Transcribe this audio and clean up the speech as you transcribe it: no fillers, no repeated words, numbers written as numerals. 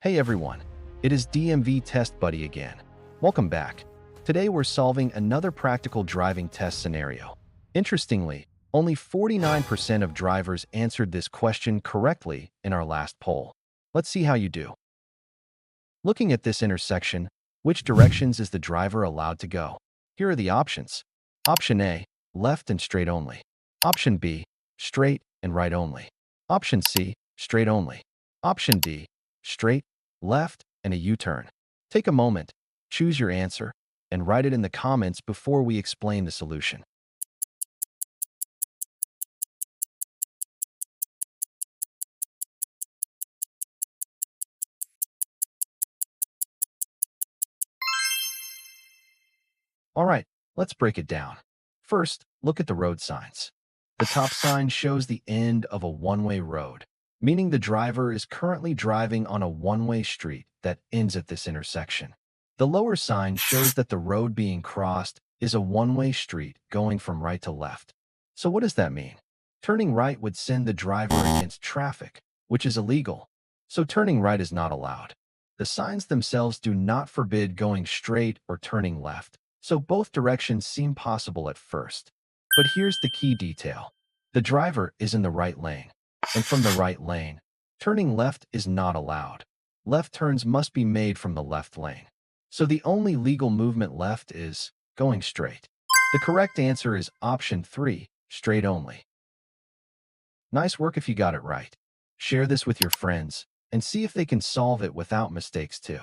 Hey everyone, it is DMV Test Buddy again. Welcome back. Today we're solving another practical driving test scenario. Interestingly, only 49% of drivers answered this question correctly in our last poll. Let's see how you do. Looking at this intersection, which directions is the driver allowed to go? Here are the options. Option A, left and straight only. Option B, straight and right only. Option C, straight only. Option D, straight, left, and a U-turn. Take a moment, choose your answer, and write it in the comments before we explain the solution. All right, let's break it down. First, look at the road signs. The top sign shows the end of a one-way road, meaning the driver is currently driving on a one-way street that ends at this intersection. The lower sign shows that the road being crossed is a one-way street going from right to left. So what does that mean? Turning right would send the driver against traffic, which is illegal. So turning right is not allowed. The signs themselves do not forbid going straight or turning left, so both directions seem possible at first. But here's the key detail. The driver is in the right lane, and from the right lane, turning left is not allowed. Left turns must be made from the left lane. So the only legal movement left is going straight. The correct answer is option 3, straight only. Nice work if you got it right. Share this with your friends and see if they can solve it without mistakes too.